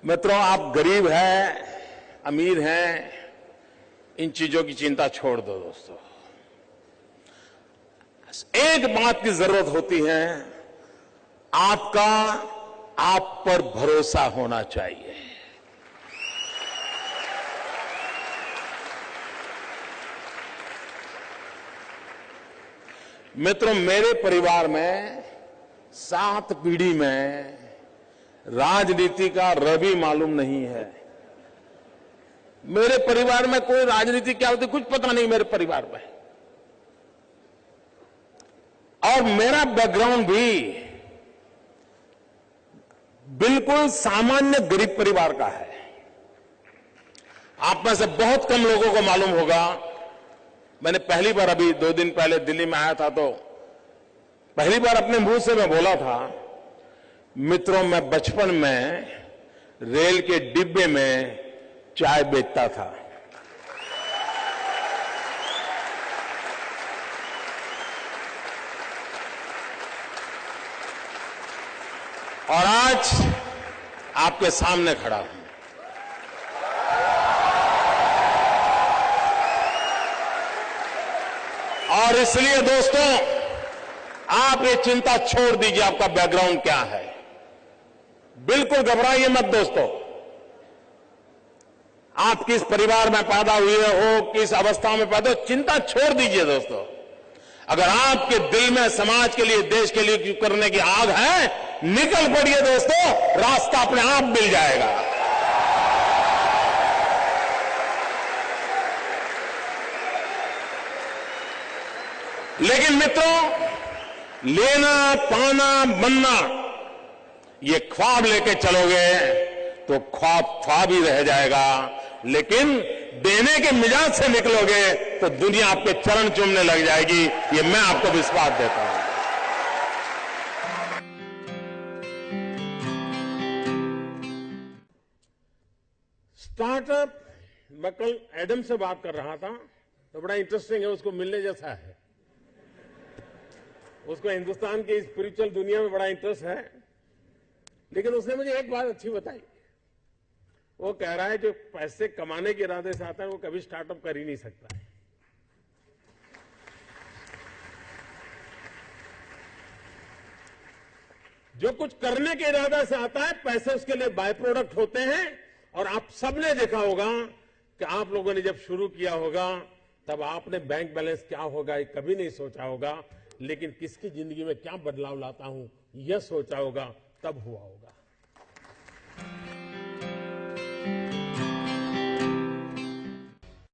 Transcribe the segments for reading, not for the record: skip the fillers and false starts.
मित्रों, आप गरीब हैं, अमीर हैं, इन चीजों की चिंता छोड़ दो दोस्तों। एक बात की जरूरत होती है, आपका आप पर भरोसा होना चाहिए। मित्रों, मेरे परिवार में 7 पीढ़ी में राजनीति का रवि मालूम नहीं है। मेरे परिवार में कोई राजनीति क्या होती कुछ पता नहीं मेरे परिवार में। और मेरा बैकग्राउंड भी बिल्कुल सामान्य गरीब परिवार का है। आप में से बहुत कम लोगों को मालूम होगा, मैंने पहली बार अभी 2 दिन पहले दिल्ली में आया था तो पहली बार अपने मुंह से मैं बोला था, मित्रों, मैं बचपन में रेल के डिब्बे में चाय बेचता था। और आज आपके सामने खड़ा हूं। और इसलिए दोस्तों, आप ये चिंता छोड़ दीजिए आपका बैकग्राउंड क्या है। बिल्कुल घबराइए मत दोस्तों। आप किस परिवार में पैदा हुए हो, किस अवस्था में पैदा हो, चिंता छोड़ दीजिए दोस्तों। अगर आपके दिल में समाज के लिए, देश के लिए करने की आग है, निकल पड़िए दोस्तों, रास्ता अपने आप मिल जाएगा। लेकिन मित्रों, लेना, पाना, बनना, ये ख्वाब लेके चलोगे तो ख्वाब ही रह जाएगा। लेकिन देने के मिजाज से निकलोगे तो दुनिया आपके चरण चूमने लग जाएगी। ये मैं आपको विश्वास देता हूं। स्टार्टअप, मैं कल एडम से बात कर रहा था तो बड़ा इंटरेस्टिंग है, उसको मिलने जैसा है। उसको हिंदुस्तान की स्पिरिचुअल दुनिया में बड़ा इंटरेस्ट है। लेकिन उसने मुझे एक बात अच्छी बताई। वो कह रहा है जो पैसे कमाने के इरादे से आता है वो कभी स्टार्टअप कर ही नहीं सकता है। जो कुछ करने के इरादे से आता है, पैसे उसके लिए बाय प्रोडक्ट होते हैं। और आप सबने देखा होगा कि आप लोगों ने जब शुरू किया होगा तब आपने बैंक बैलेंस क्या होगा ये कभी नहीं सोचा होगा। लेकिन किसकी जिंदगी में क्या बदलाव लाता हूं यह सोचा होगा, तब हुआ होगा।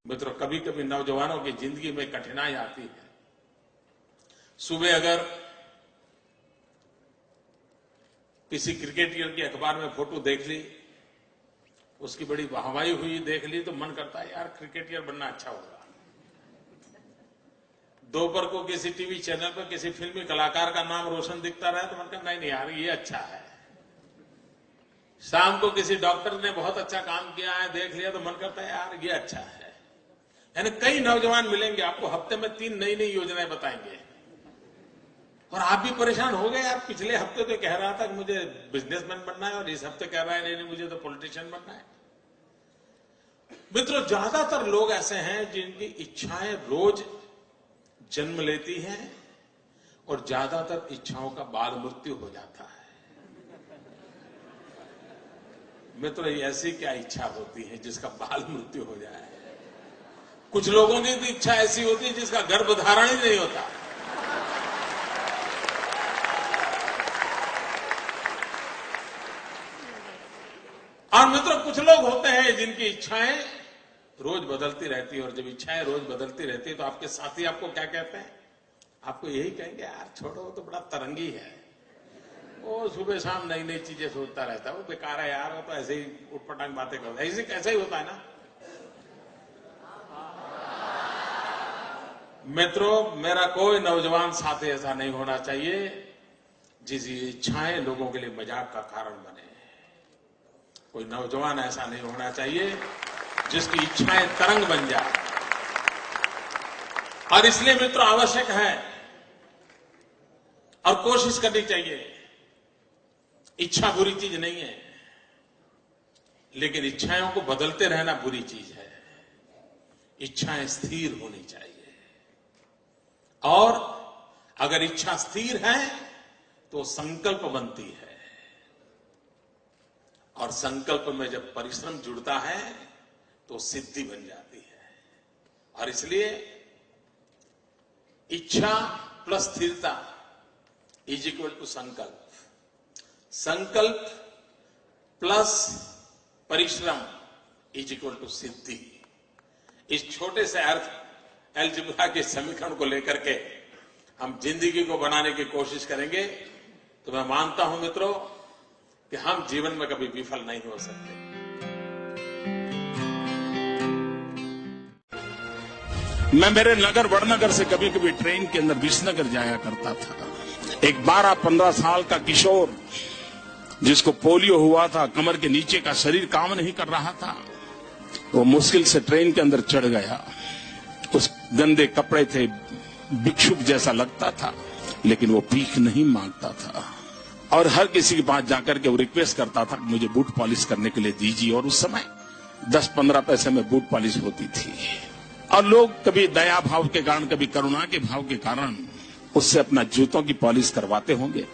मित्रों, कभी कभी नौजवानों की जिंदगी में कठिनाई आती है। सुबह अगर किसी क्रिकेटर की अखबार में फोटो देख ली, उसकी बड़ी वाहवाही हुई देख ली, तो मन करता है यार क्रिकेटर बनना अच्छा होगा। दोपहर को किसी टीवी चैनल पर किसी फिल्मी कलाकार का नाम रोशन दिखता रहे तो मन करता नहीं यार ये अच्छा है। शाम को किसी डॉक्टर ने बहुत अच्छा काम किया है देख लिया तो मन करता है यार ये अच्छा है। यानी कई नौजवान मिलेंगे आपको, हफ्ते में 3 नई नई योजनाएं बताएंगे और आप भी परेशान हो गए। यार पिछले हफ्ते तो कह रहा था कि मुझे बिजनेसमैन बनना है और इस हफ्ते कह रहा है नहीं मुझे तो पॉलिटिशियन बनना है। मित्रों, ज्यादातर लोग ऐसे हैं जिनकी इच्छाएं रोज जन्म लेती हैं और ज्यादातर इच्छाओं का बाल मृत्यु हो जाता है। मित्रों, ऐसी क्या इच्छा होती है जिसका बाल मृत्यु हो जाए? कुछ लोगों की तो इच्छा ऐसी होती है जिसका गर्भधारण ही नहीं होता। और मित्रों, कुछ लोग होते हैं जिनकी इच्छाएं रोज बदलती रहती है। और जब इच्छाएं रोज बदलती रहती है तो आपके साथी आपको क्या कहते हैं? आपको यही कहेंगे यार छोड़ो, वो तो बड़ा तरंगी है, वो सुबह शाम नई नई चीजें सोचता रहता है, वो बेकार है यार, वो तो ऐसे ही उटपटांग बातें करता है। ऐसे कैसा ही होता है ना। मित्रों, मेरा कोई नौजवान साथी ऐसा नहीं होना चाहिए जिसकी इच्छाएं लोगों के लिए मजाक का कारण बने। कोई नौजवान ऐसा नहीं होना चाहिए जिसकी इच्छाएं तरंग बन जाए। और इसलिए मित्रों, आवश्यक है और कोशिश करनी चाहिए। इच्छा बुरी चीज नहीं है। लेकिन इच्छाओं को बदलते रहना बुरी चीज है। इच्छाएं स्थिर होनी चाहिए, और अगर इच्छा स्थिर है तो संकल्प बनती है, और संकल्प में जब परिश्रम जुड़ता है तो सिद्धि बन जाती है। और इसलिए इच्छा प्लस स्थिरता इज इक्वल टू संकल्प, संकल्प प्लस परिश्रम इज इक्वल टू सिद्धि। इस छोटे से अर्थ अलजेब्रा के समीकरण को लेकर के हम जिंदगी को बनाने की कोशिश करेंगे तो मैं मानता हूं मित्रों कि हम जीवन में कभी विफल नहीं हो सकते। मैं मेरे नगर वड़नगर से कभी कभी ट्रेन के अंदर विसनगर जाया करता था। एक 12-15 साल का किशोर जिसको पोलियो हुआ था, कमर के नीचे का शरीर काम नहीं कर रहा था, वो मुश्किल से ट्रेन के अंदर चढ़ गया। उस गंदे कपड़े थे, भिक्षुक जैसा लगता था, लेकिन वो भीख नहीं मांगता था और हर किसी के पास जाकर के वो रिक्वेस्ट करता था मुझे बूट पॉलिश करने के लिए दीजिए। और उस समय 10-15 पैसे में बूट पॉलिश होती थी, और लोग कभी दया भाव के कारण, कभी करुणा के भाव के कारण उससे अपना जूतों की पॉलिश करवाते होंगे।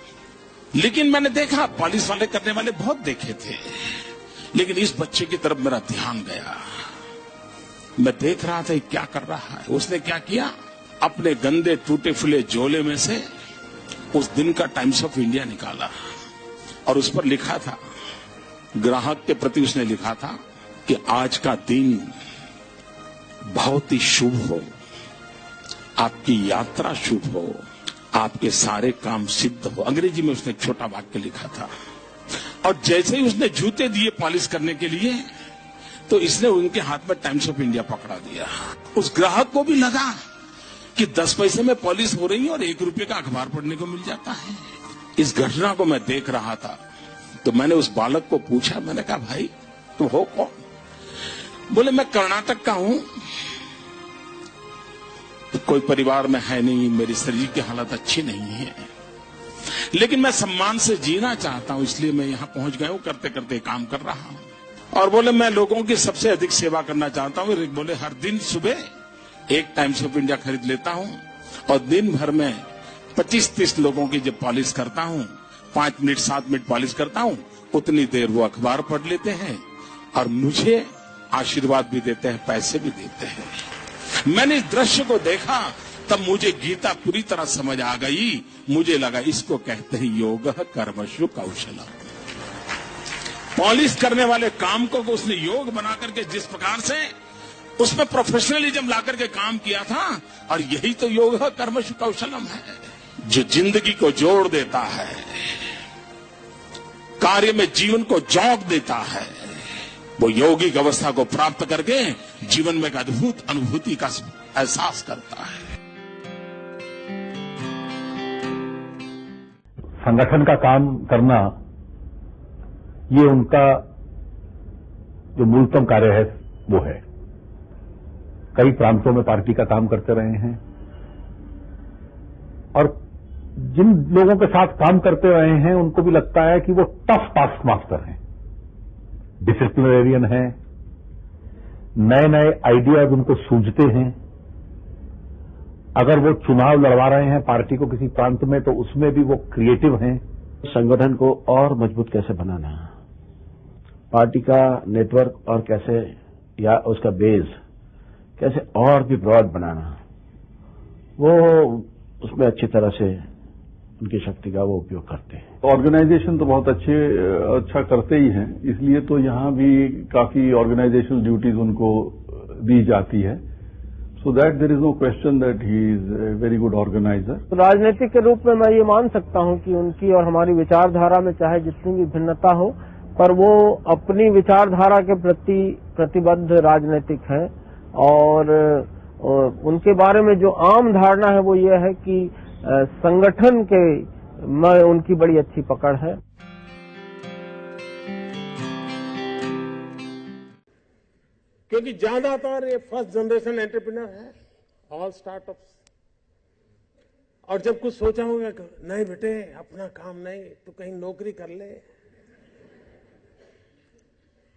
लेकिन मैंने देखा, पॉलिश वाले करने वाले बहुत देखे थे, लेकिन इस बच्चे की तरफ मेरा ध्यान गया। मैं देख रहा था क्या कर रहा है। उसने क्या किया, अपने गंदे टूटे फूले झोले में से उस दिन का टाइम्स ऑफ इंडिया निकाला और उस पर लिखा था, ग्राहक के प्रति उसने लिखा था कि आज का दिन बहुत ही शुभ हो, आपकी यात्रा शुभ हो, आपके सारे काम सिद्ध हो। अंग्रेजी में उसने एक छोटा वाक्य लिखा था। और जैसे ही उसने जूते दिए पॉलिश करने के लिए, तो इसने उनके हाथ में टाइम्स ऑफ इंडिया पकड़ा दिया। उस ग्राहक को भी लगा कि 10 पैसे में पॉलिश हो रही है और 1 रुपए का अखबार पढ़ने को मिल जाता है। इस घटना को मैं देख रहा था तो मैंने उस बालक को पूछा, मैंने कहा भाई तुम हो कौन? बोले मैं कर्नाटक का हूं, कोई परिवार में है नहीं, मेरी शरीर की हालत अच्छी नहीं है, लेकिन मैं सम्मान से जीना चाहता हूं, इसलिए मैं यहां पहुंच गया हूं, करते करते काम कर रहा हूं। और बोले मैं लोगों की सबसे अधिक सेवा करना चाहता हूं। बोले हर दिन सुबह एक टाइम्स ऑफ इंडिया खरीद लेता हूं और दिन भर में 25-30 लोगों की जब पॉलिश करता हूं, 5 मिनट 7 मिनट पॉलिश करता हूं, उतनी देर वो अखबार पढ़ लेते हैं और मुझे आशीर्वाद भी देते हैं, पैसे भी देते हैं। मैंने इस दृश्य को देखा तब मुझे गीता पूरी तरह समझ आ गई। मुझे लगा इसको कहते हैं योग कर्मशु कौशलम। पॉलिश करने वाले काम को उसने योग बना करके जिस प्रकार से उसमें प्रोफेशनलिज्म ला करके काम किया था, और यही तो योग कर्मशु कौशलम है, जो जिंदगी को जोड़ देता है, कार्य में जीवन को जोक देता है। वो यौगिक अवस्था को प्राप्त करके जीवन में एक अद्भुत अनुभूति का एहसास करता है। संगठन का काम करना ये उनका जो मूलतम कार्य है वो है। कई प्रांतों में पार्टी का काम करते रहे हैं और जिन लोगों के साथ काम करते रहे हैं उनको भी लगता है कि वो टफ टास्क मास्टर हैं, डिसिप्लिनरियन हैं, नए नए आइडियाज उनको सूझते हैं। अगर वो चुनाव लड़वा रहे हैं पार्टी को किसी प्रांत में तो उसमें भी वो क्रिएटिव हैं। संगठन को और मजबूत कैसे बनाना, पार्टी का नेटवर्क और कैसे, या उसका बेस कैसे और भी ब्रॉड बनाना, वो उसमें अच्छी तरह से उनकी शक्ति का वो उपयोग करते हैं। ऑर्गेनाइजेशन तो बहुत अच्छा करते ही हैं, इसलिए तो यहाँ भी काफी ऑर्गेनाइजेशनल ड्यूटीज उनको दी जाती है। So that there is no question that he is a very good organiser. राजनीतिक के रूप में मैं ये मान सकता हूँ कि उनकी और हमारी विचारधारा में चाहे जितनी भी भिन्नता हो, पर वो अपनी विचारधारा के प्रति प्रतिबद्ध राजनीतिक हैं। और उनके बारे में जो आम धारणा है वो ये है कि संगठन के में उनकी बड़ी अच्छी पकड़ है। क्योंकि ज्यादातर ये फर्स्ट जनरेशन एंटरप्रेन्योर है, ऑल स्टार्टअप्स। और जब कुछ सोचा होगा, नहीं बेटे अपना काम नहीं तो कहीं नौकरी कर ले,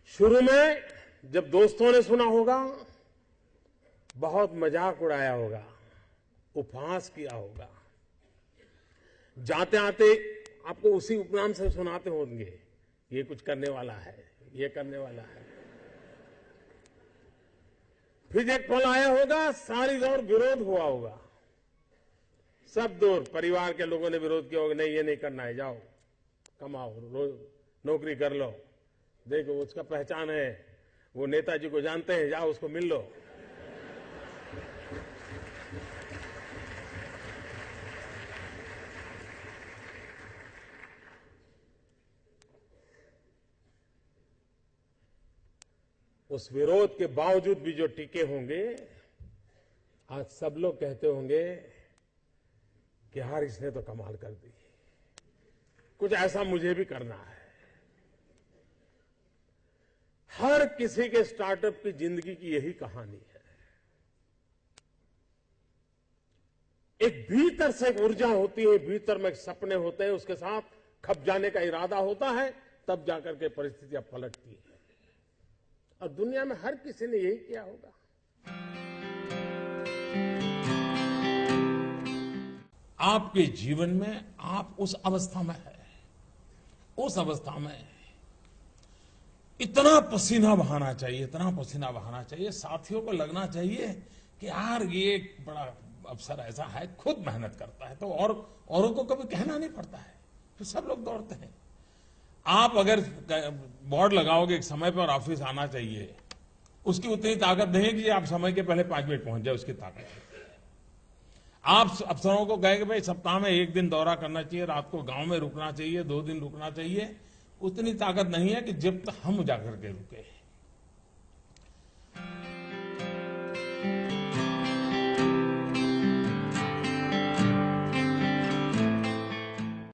शुरू में जब दोस्तों ने सुना होगा, बहुत मजाक उड़ाया होगा, उपहास किया होगा, जाते आते आपको उसी उपनाम से सुनाते होंगे, ये कुछ करने वाला है, ये करने वाला है। फिर एक पल आया होगा, सारी दौर विरोध हुआ होगा, सब दूर परिवार के लोगों ने विरोध किया होगा, नहीं ये नहीं करना है, जाओ कमाओ, नौकरी कर लो, देखो उसका पहचान है, वो नेताजी को जानते हैं, जाओ उसको मिल लो। उस विरोध के बावजूद भी जो टिके होंगे, आज सब लोग कहते होंगे कि यार इसने तो कमाल कर दी, कुछ ऐसा मुझे भी करना है। हर किसी के स्टार्टअप की जिंदगी की यही कहानी है। एक भीतर से एक ऊर्जा होती है, भीतर में एक सपने होते हैं, उसके साथ खप जाने का इरादा होता है, तब जाकर के परिस्थितियां पलटती है। और दुनिया में हर किसी ने यही किया होगा। आपके जीवन में आप उस अवस्था में है, उस अवस्था में इतना पसीना बहाना चाहिए, इतना पसीना बहाना चाहिए, साथियों को लगना चाहिए कि यार ये एक बड़ा अफसर ऐसा है, खुद मेहनत करता है, तो और औरों को कभी कहना नहीं पड़ता है, तो सब लोग दौड़ते हैं। आप अगर बोर्ड लगाओगे एक समय पर ऑफिस आना चाहिए, उसकी उतनी ताकत नहीं है कि आप समय के पहले 5 मिनट पहुंच जाए, उसकी ताकत है। आप अफसरों को कहेंगे भाई सप्ताह में 1 दिन दौरा करना चाहिए, रात को गांव में रुकना चाहिए, 2 दिन रुकना चाहिए, उतनी ताकत नहीं है कि जब तक हम जाकर के रुके।